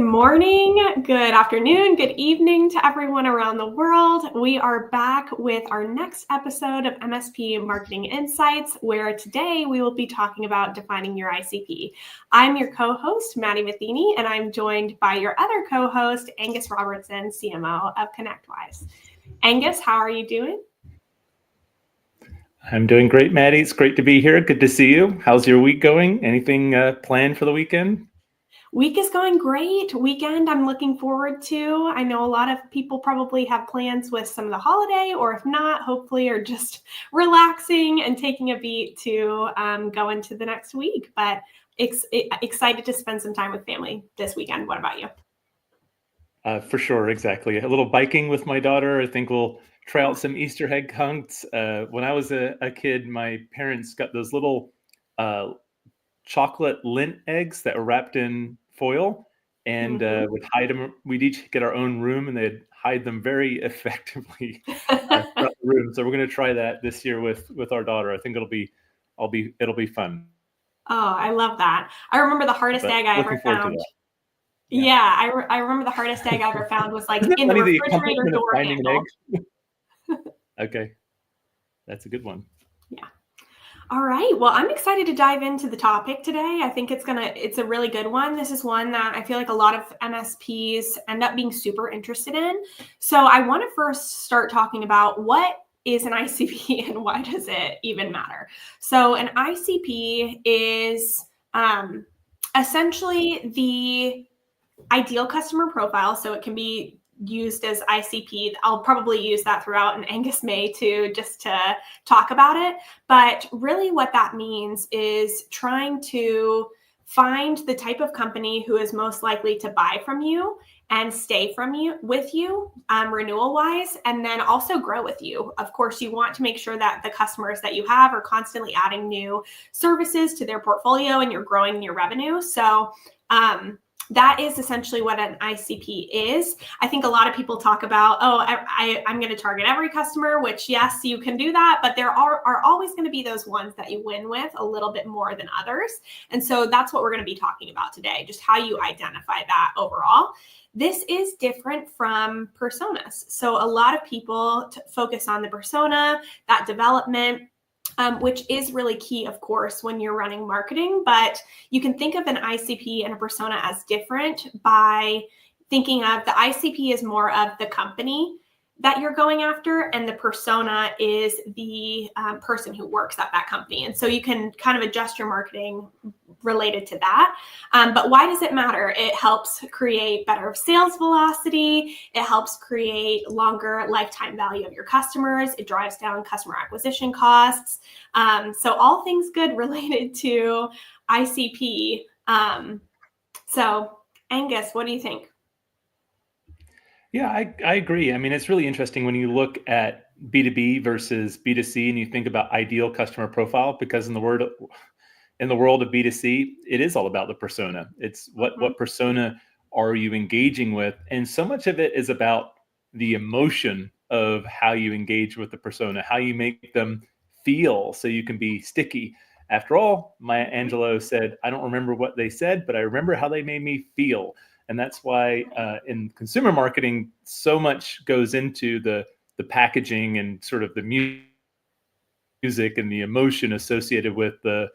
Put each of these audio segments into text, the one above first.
morning, good afternoon, good evening to everyone around the world. We are back with our next episode of MSP Marketing Insights, where today we will be talking about defining your ICP. I'm your co-host, Maddie Metheny, and I'm joined by your other co-host, Angus Robertson, CMO of ConnectWise. Angus, how are you doing? I'm doing great, Maddie. It's great to be here. Good to see you. How's your week going? Anything planned for the weekend? Week is going great. Weekend I'm looking forward to. I know a lot of people probably have plans with some of the holiday, or if not, hopefully are just relaxing and taking a beat to go into the next week. But excited to spend some time with family this weekend. What about you? For sure, exactly. A little biking with my daughter. I think we'll try out some Easter egg hunts. When I was a kid, my parents got those little chocolate lint eggs that were wrapped in foil and would hide them. We'd each get our own room and they'd hide them very effectively throughout the room. So we're going to try that this year with our daughter. I think it'll be fun. Oh, I love that. I remember the hardest egg I ever found. Yeah, I remember the hardest egg I ever found was like in the refrigerator door handle. Okay, that's a good one. Yeah. All right. Well, I'm excited to dive into the topic today. I think it's a really good one. This is one that I feel like a lot of MSPs end up being super interested in. So I want to first start talking about what is an ICP and why does it even matter? So an ICP is essentially the ideal customer profile. So it can be used as ICP. I'll probably use that throughout, and Angus may too, just to talk about it. But really what that means is trying to find the type of company who is most likely to buy from you and stay with you renewal wise, and then also grow with you. Of course, you want to make sure that the customers that you have are constantly adding new services to their portfolio and you're growing your revenue. So that is essentially what an ICP is. I think a lot of people talk about, I'm going to target every customer, which yes, you can do that, but there are always going to be those ones that you win with a little bit more than others. And so that's what we're going to be talking about today, just how you identify that overall. This is different from personas. So a lot of people focus on the persona, that development, which is really key, of course, when you're running marketing. But you can think of an ICP and a persona as different by thinking of the ICP is more of the company that you're going after, and the persona is the person who works at that company. And so you can kind of adjust your marketing related to that. But why does it matter? It helps create better sales velocity. It helps create longer lifetime value of your customers. It drives down customer acquisition costs. So all things good related to ICP. So Angus, what do you think? Yeah, I agree. I mean, it's really interesting when you look at B2B versus B2C and you think about ideal customer profile, because in the world of B2C, it is all about the persona. It's what persona are you engaging with? And so much of it is about the emotion of how you engage with the persona, how you make them feel so you can be sticky. After all, Maya Angelou said, I don't remember what they said, but I remember how they made me feel. And that's why in consumer marketing, so much goes into the packaging and sort of the music and the emotion associated with the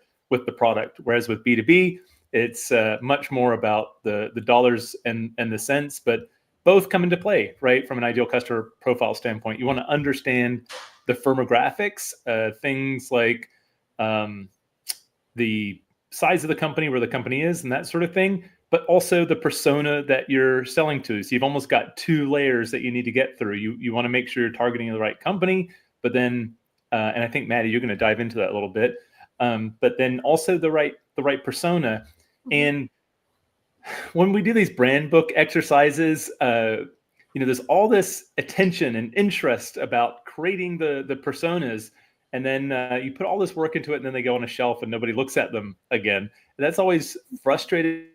product. Whereas with B2B, it's much more about the dollars and the cents, but both come into play, right? From an ideal customer profile standpoint, you want to understand the firmographics, things like the size of the company, where the company is, and that sort of thing, but also the persona that you're selling to. So you've almost got two layers that you need to get through. You want to make sure you're targeting the right company, but then, and I think Maddie, you're going to dive into that a little bit, but then also the right persona. And when we do these brand book exercises, there's all this attention and interest about creating the personas. And then you put all this work into it, and then they go on a shelf and nobody looks at them again. And that's always frustrated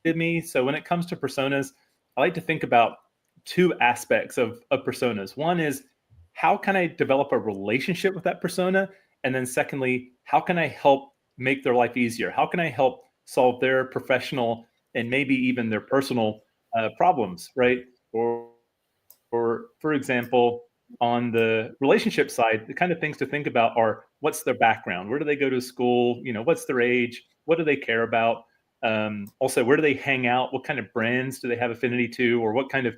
me. So when it comes to personas, I like to think about two aspects of personas. One is, how can I develop a relationship with that persona? And then secondly, how can I help make their life easier? How can I help solve their professional and maybe even their personal problems, right? Or for example, on the relationship side, the kind of things to think about are what's their background? Where do they go to school? What's their age? What do they care about? Also, where do they hang out? What kind of brands do they have affinity to? Or what kind of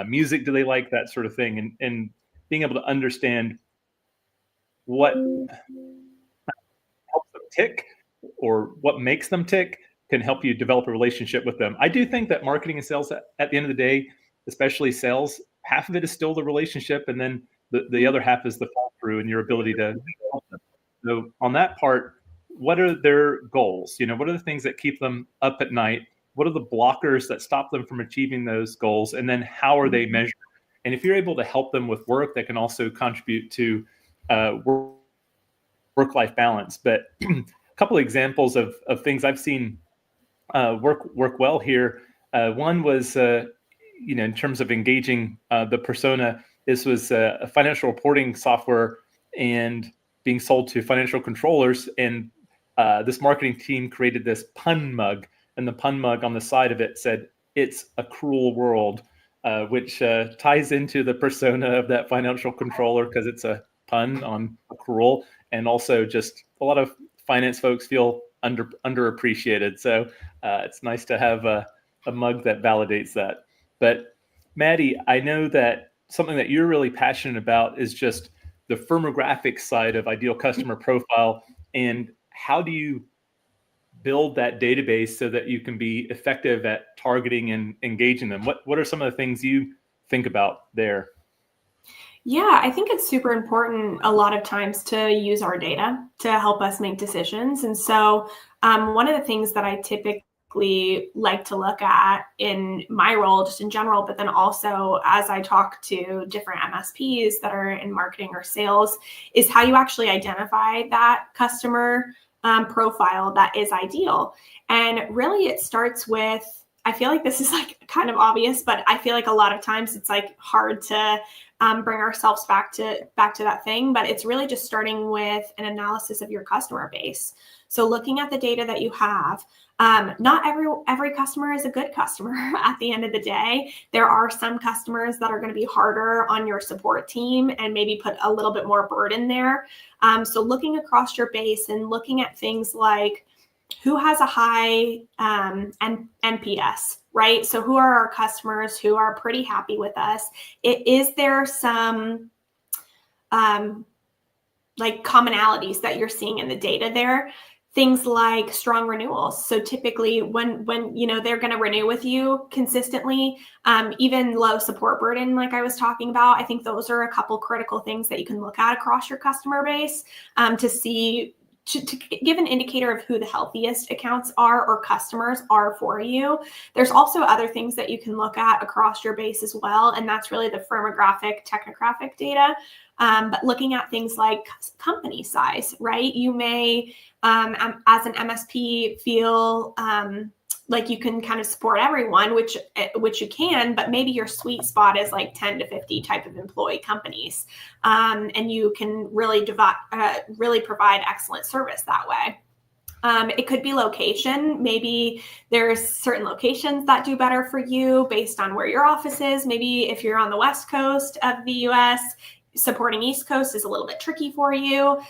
music do they like? That sort of thing. And being able to understand what helps them tick or what makes them tick can help you develop a relationship with them. I do think that marketing and sales at the end of the day, especially sales, half of it is still the relationship, and then the other half is the follow through and your ability to help them. So on that part, what are their goals? What are the things that keep them up at night? What are the blockers that stop them from achieving those goals? And then how are they measured? And if you're able to help them with work, that can also contribute to work-life balance. But a couple of examples of things I've seen work well here. One was, in terms of engaging the persona, this was a financial reporting software and being sold to financial controllers. And this marketing team created this pun mug, and the pun mug on the side of it said, "It's a cruel world," which ties into the persona of that financial controller because it's a pun on cruel. And also just a lot of finance folks feel underappreciated. So it's nice to have a mug that validates that. But Maddie, I know that something that you're really passionate about is just the firmographics side of ideal customer profile. And how do you build that database so that you can be effective at targeting and engaging them? What are some of the things you think about there? Yeah, I think it's super important a lot of times to use our data to help us make decisions. And so one of the things that I typically like to look at in my role, just in general, but then also as I talk to different MSPs that are in marketing or sales, is how you actually identify that customer profile that is ideal. And really it starts with, I feel like this is like kind of obvious, but I feel like a lot of times it's like hard to bring ourselves back to that thing. But it's really just starting with an analysis of your customer base. So looking at the data that you have, not every customer is a good customer at the end of the day. There are some customers that are going to be harder on your support team and maybe put a little bit more burden there. So looking across your base and looking at things like who has a high NPS, right? So who are our customers who are pretty happy with us? Is there some like commonalities that you're seeing in the data there? Things like strong renewals. So typically when they're going to renew with you consistently, even low support burden, like I was talking about, I think those are a couple critical things that you can look at across your customer base to see, to give an indicator of who the healthiest accounts are or customers are for you. There's also other things that you can look at across your base as well. And that's really the firmographic, technographic data. But looking at things like company size, right? You may, as an MSP, feel like you can kind of support everyone, which you can, but maybe your sweet spot is like 10 to 50 type of employee companies. And you can really provide excellent service that way. It could be location. Maybe there's certain locations that do better for you based on where your office is. Maybe if you're on the West Coast of the US, supporting East Coast is a little bit tricky for you.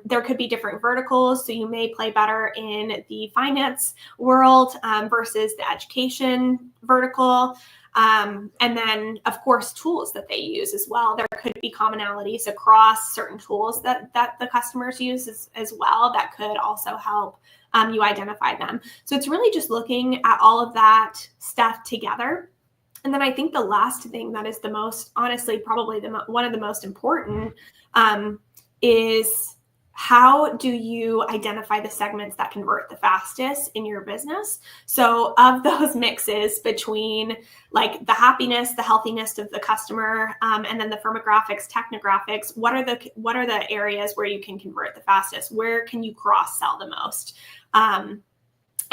There could be different verticals. So you may play better in the finance world versus the education vertical. And then, of course, tools that they use as well. There could be commonalities across certain tools that the customers use as well that could also help you identify them. So it's really just looking at all of that stuff together. And then I think the last thing that is the most, honestly, probably one of the most important is how do you identify the segments that convert the fastest in your business? So of those mixes between like the happiness, the healthiness of the customer, and then the firmographics, technographics, what are the areas where you can convert the fastest? Where can you cross-sell the most?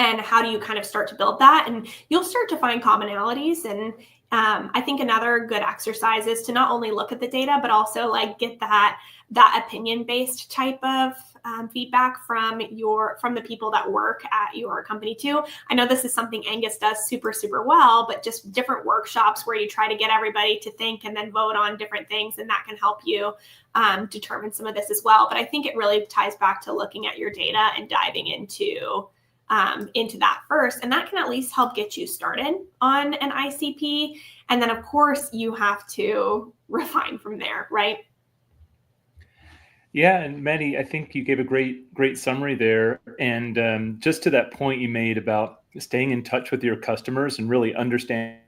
And how do you kind of start to build that? And you'll start to find commonalities. And I think another good exercise is to not only look at the data, but also like get that opinion-based type of feedback from the people that work at your company too. I know this is something Angus does super, super well, but just different workshops where you try to get everybody to think and then vote on different things, and that can help you determine some of this as well. But I think it really ties back to looking at your data and diving into that first. And that can at least help get you started on an ICP. And then, of course, you have to refine from there, right? Yeah, and Maddie, I think you gave a great summary there. And just to that point you made about staying in touch with your customers and really understanding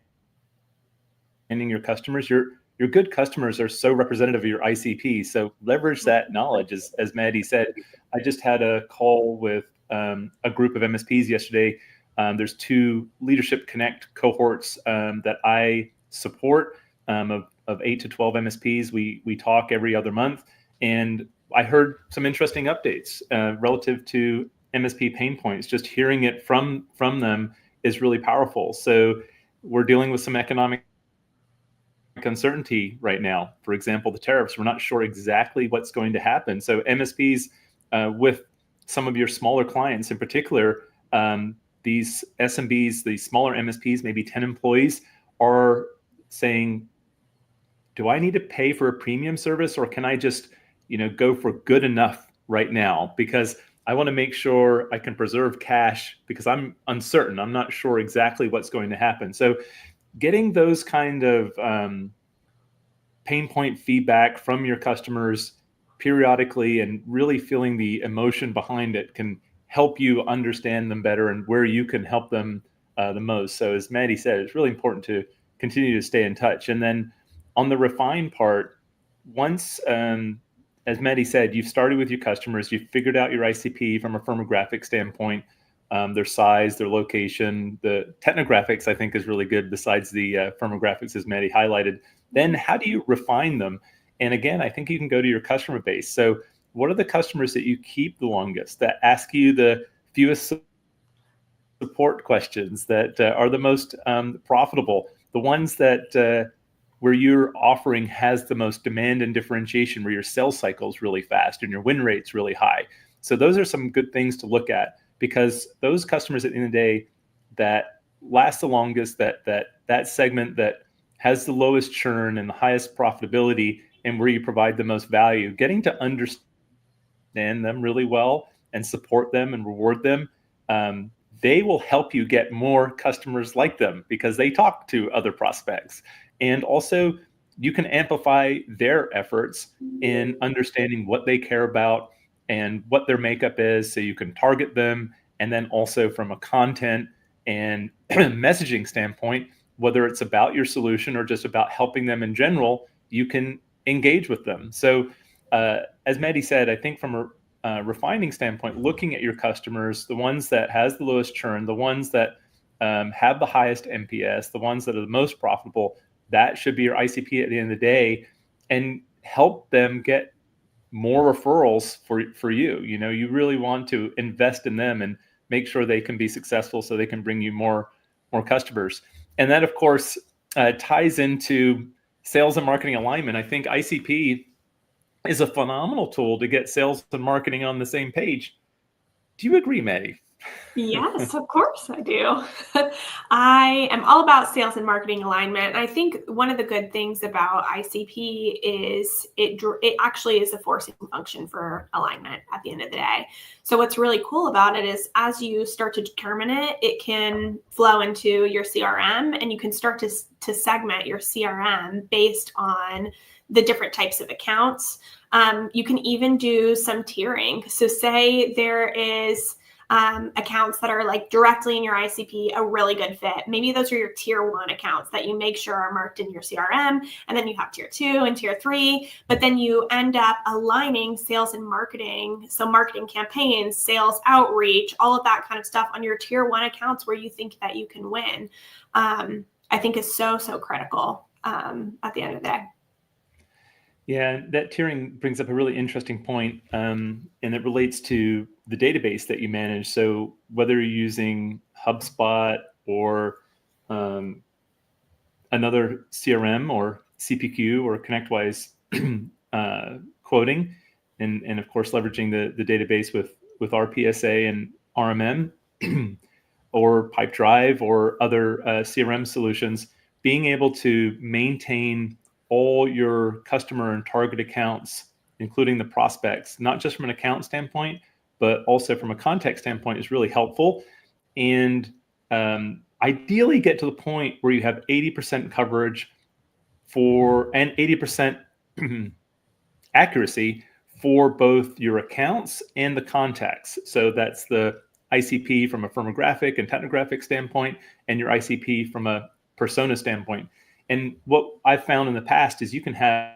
your customers, your good customers are so representative of your ICP. So leverage that knowledge, as Maddie said. I just had a call with a group of MSPs yesterday. There's 2 Leadership Connect cohorts that I support of 8 to 12 MSPs. We talk every other month, and I heard some interesting updates relative to MSP pain points. Just hearing it from them is really powerful. So we're dealing with some economic uncertainty right now. For example, the tariffs, we're not sure exactly what's going to happen. So MSPs with some of your smaller clients in particular, these SMBs, these smaller MSPs, maybe 10 employees, are saying, do I need to pay for a premium service, or can I just go for good enough right now? Because I want to make sure I can preserve cash because I'm uncertain. I'm not sure exactly what's going to happen. So getting those kind of pain point feedback from your customers periodically and really feeling the emotion behind it can help you understand them better and where you can help them the most. So as Maddie said, it's really important to continue to stay in touch. And then on the refine part, once, as Maddie said, you've started with your customers, you've figured out your ICP from a firmographic standpoint, their size, their location, the technographics, I think is really good besides the firmographics, as Maddie highlighted. Then how do you refine them? And again, I think you can go to your customer base. So what are the customers that you keep the longest, that ask you the fewest support questions, that are the most profitable, the ones that where your offering has the most demand and differentiation, where your sales cycle is really fast and your win rate's really high. So those are some good things to look at, because those customers at the end of the day that last the longest, that segment that has the lowest churn and the highest profitability, and where you provide the most value, getting to understand them really well and support them and reward them, they will help you get more customers like them because they talk to other prospects. And also, you can amplify their efforts in understanding what they care about and what their makeup is, so you can target them. And then also from a content and messaging standpoint, whether it's about your solution or just about helping them in general, you can engage with them. So as Maddie said, I think from a refining standpoint, looking at your customers, the ones that has the lowest churn, the ones that have the highest NPS, the ones that are the most profitable, that should be your ICP at the end of the day, and help them get more referrals for you. You really want to invest in them and make sure they can be successful so they can bring you more customers. And that, of course, ties into sales and marketing alignment. I think ICP is a phenomenal tool to get sales and marketing on the same page. Do you agree, Maddie? Yes, of course I do. I am all about sales and marketing alignment. I think one of the good things about ICP is it actually is a forcing function for alignment at the end of the day. So what's really cool about it is as you start to determine it, it can flow into your CRM, and you can start to segment your CRM based on the different types of accounts. You can even do some tiering. So say there is accounts that are like directly in your ICP, a really good fit. Maybe those are your tier 1 accounts that you make sure are marked in your CRM. And then you have tier 2 and tier 3, but then you end up aligning sales and marketing. So marketing campaigns, sales outreach, all of that kind of stuff on your tier 1 accounts where you think that you can win. I think is so critical at the end of the day. Yeah, that tiering brings up a really interesting point, and it relates to the database that you manage. So whether you're using HubSpot or another CRM or CPQ or ConnectWise quoting, and of course leveraging the database with RPSA and RMM or Pipedrive or other CRM solutions, being able to maintain all your customer and target accounts, including the prospects, not just from an account standpoint, but also from a context standpoint, is really helpful. And ideally get to the point where you have 80% coverage and 80% accuracy for both your accounts and the contacts. So that's the ICP from a firmographic and technographic standpoint, and your ICP from a persona standpoint. And what I've found in the past is you can have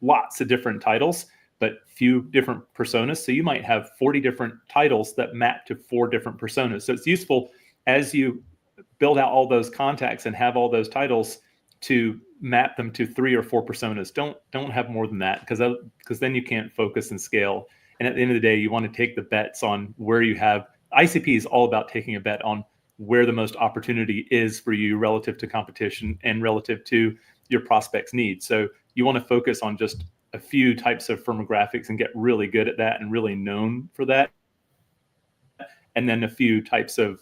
lots of different titles, but few different personas. So you might have 40 different titles that map to 4 different personas. So it's useful as you build out all those contacts and have all those titles to map them to 3 or 4 personas. Don't have more than that, because then you can't focus and scale. And at the end of the day, you want to take the bets on where you have. ICP is all about taking a bet on where the most opportunity is for you relative to competition and relative to your prospects' needs. So you want to focus on just a few types of firmographics and get really good at that and really known for that. And then a few types of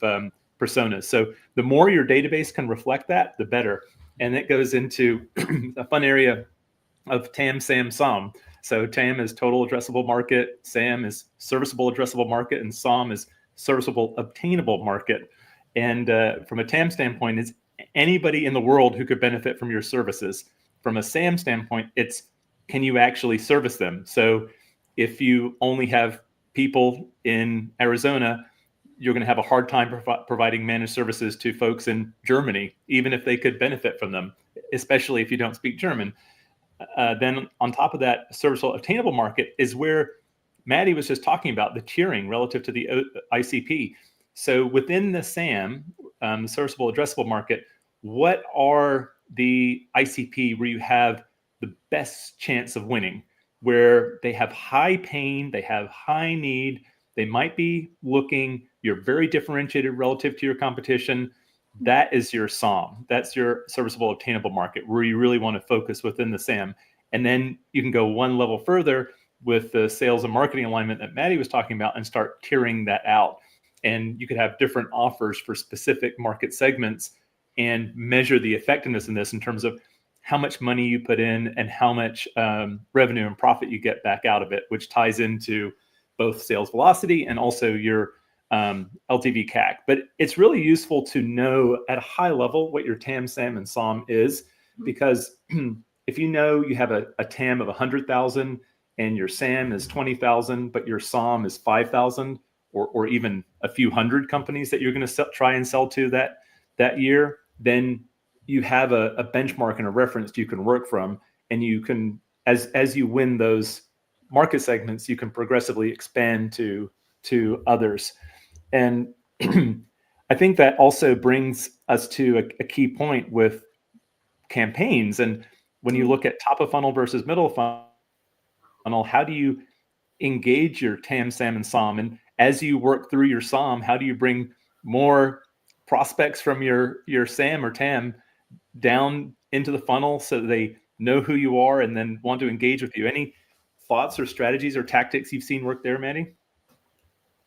personas. So the more your database can reflect that, the better. And it goes into a fun area of TAM, SAM, SOM. So TAM is total addressable market, SAM is serviceable addressable market, and SOM is serviceable obtainable market. And from a TAM standpoint, it's anybody in the world who could benefit from your services. From a SAM standpoint, it's can you actually service them? So if you only have people in Arizona, you're going to have a hard time providing managed services to folks in Germany, even if they could benefit from them, especially if you don't speak German. Then on top of that, serviceable obtainable market is where Maddie was just talking about the tiering relative to the ICP. So within the SAM, serviceable addressable market, what are the ICP where you have the best chance of winning, where they have high pain, they have high need, they might be looking, you're very differentiated relative to your competition. That is your SOM. That's your serviceable obtainable market, where you really want to focus within the SAM. And then you can go one level further with the sales and marketing alignment that Maddie was talking about and start tiering that out. And you could have different offers for specific market segments and measure the effectiveness in this in terms of how much money you put in and how much revenue and profit you get back out of it, which ties into both sales velocity and also your LTV CAC. But it's really useful to know at a high level what your TAM, SAM, and SOM is, because if you know you have a TAM of 100,000 and your SAM is 20,000, but your SOM is 5,000 or even a few hundred companies that you're going to try and sell to that year, then you have a benchmark and a reference you can work from, and you can, as you win those market segments, you can progressively expand to others. And I think that also brings us to a key point with campaigns. And when you look at top of funnel versus middle of funnel, how do you engage your TAM, SAM, and SOM? And as you work through your SOM, how do you bring more prospects from your SAM or TAM down into the funnel so that they know who you are and then want to engage with you? Any thoughts or strategies or tactics you've seen work there, Maddie?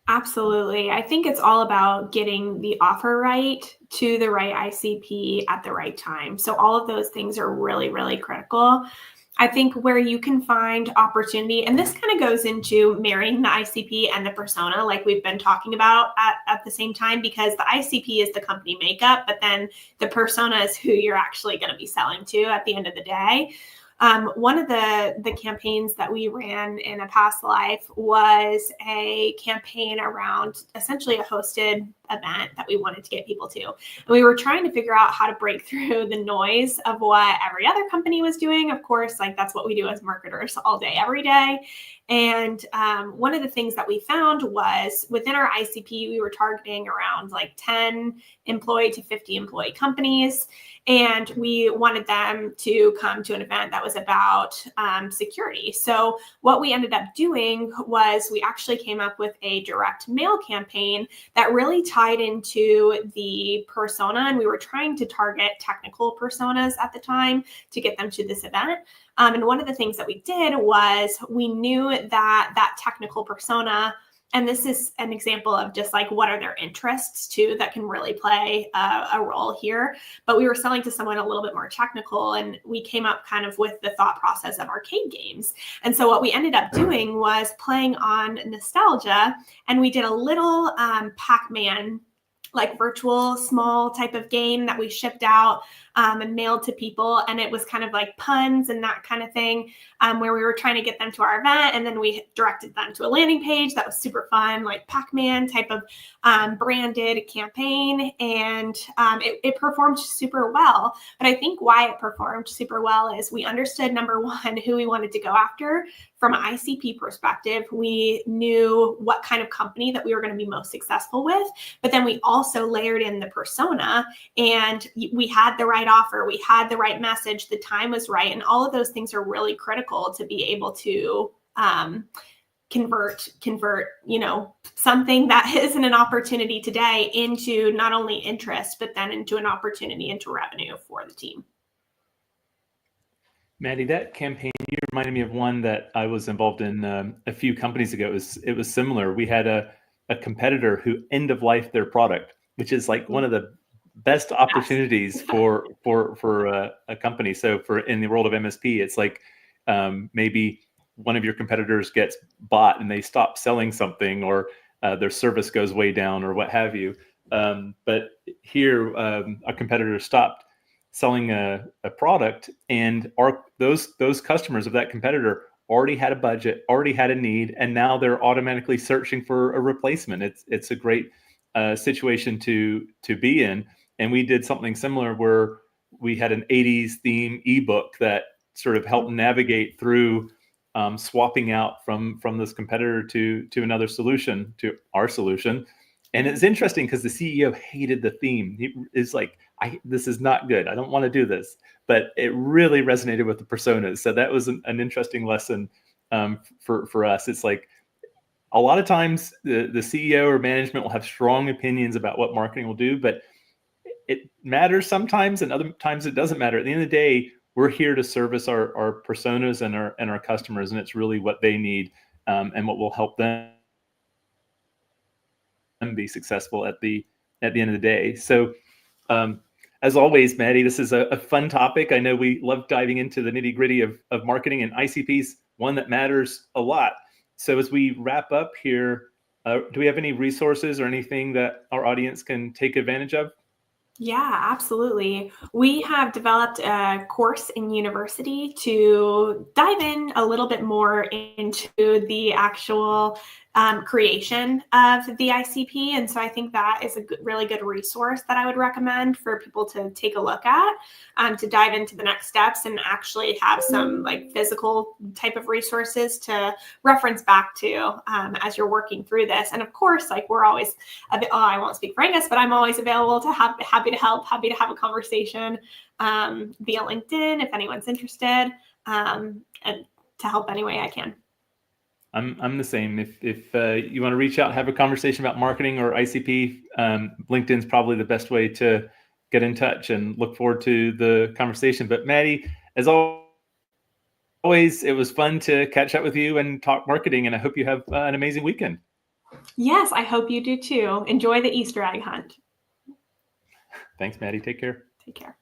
Absolutely. I think it's all about getting the offer right to the right ICP at the right time. So all of those things are really, really critical. I think where you can find opportunity, and this kind of goes into marrying the ICP and the persona, like we've been talking about at the same time, because the ICP is the company makeup, but then the persona is who you're actually going to be selling to at the end of the day. One of the campaigns that we ran in a past life was a campaign around essentially a hosted event that we wanted to get people to. And we were trying to figure out how to break through the noise of what every other company was doing. Of course, like that's what we do as marketers all day, every day. And one of the things that we found was within our ICP, we were targeting around like 10 employee to 50 employee companies. And we wanted them to come to an event that was about security. So what we ended up doing was we actually came up with a direct mail campaign that really tied into the persona. And we were trying to target technical personas at the time to get them to this event. And one of the things that we did was we knew that technical persona, and this is an example of just like what are their interests too that can really play a role here. But we were selling to someone a little bit more technical, and we came up kind of with the thought process of arcade games. And so what we ended up doing was playing on nostalgia, and we did a little Pac-Man, like virtual small type of game that we shipped out and mailed to people. And it was kind of like puns and that kind of thing, where we were trying to get them to our event. And then we directed them to a landing page that was super fun, like Pac-Man type of branded campaign. And it performed super well. But I think why it performed super well is we understood, number one, who we wanted to go after. From an ICP perspective, we knew what kind of company that we were going to be most successful with, but then we also layered in the persona, and we had the right offer, we had the right message, the time was right, and all of those things are really critical to be able to convert, something that isn't an opportunity today into not only interest, but then into an opportunity into revenue for the team. Maddie, that campaign, you reminded me of one that I was involved in a few companies ago. It was similar. We had a competitor who end of life their product, which is like one of the best opportunities for a company. So in the world of MSP, it's like maybe one of your competitors gets bought and they stop selling something, or their service goes way down, or what have you. But here, a competitor stopped selling a product, and those customers of that competitor already had a budget, already had a need, and now they're automatically searching for a replacement. It's a great situation to be in. And we did something similar where we had an 80s theme ebook that sort of helped navigate through swapping out from this competitor to another solution, to our solution. And it's interesting because the CEO hated the theme. He is like, this is not good. I don't want to do this. But it really resonated with the personas. So that was an interesting lesson for us. It's like a lot of times the CEO or management will have strong opinions about what marketing will do, but it matters sometimes, and other times it doesn't matter. At the end of the day, we're here to service our personas and our customers, and it's really what they need and what will help them be successful at the end of the day. So as always, Maddie, this is a fun topic. I know we love diving into the nitty gritty of marketing, and ICP's one that matters a lot. So as we wrap up here, do we have any resources or anything that our audience can take advantage of? Yeah, absolutely. We have developed a course in university to dive in a little bit more into the actual creation of the ICP. And so I think that is a really good resource that I would recommend for people to take a look at, to dive into the next steps and actually have some like physical type of resources to reference back to as you're working through this. And of course, like we're always, I won't speak for Angus, but I'm always available to happy to help, happy to have a conversation via LinkedIn if anyone's interested, and to help any way I can. I'm the same. If you want to reach out, have a conversation about marketing or ICP, LinkedIn's probably the best way to get in touch, and look forward to the conversation. But Maddie, as always, it was fun to catch up with you and talk marketing, and I hope you have an amazing weekend. Yes, I hope you do too. Enjoy the Easter egg hunt. Thanks, Maddie. Take care. Take care.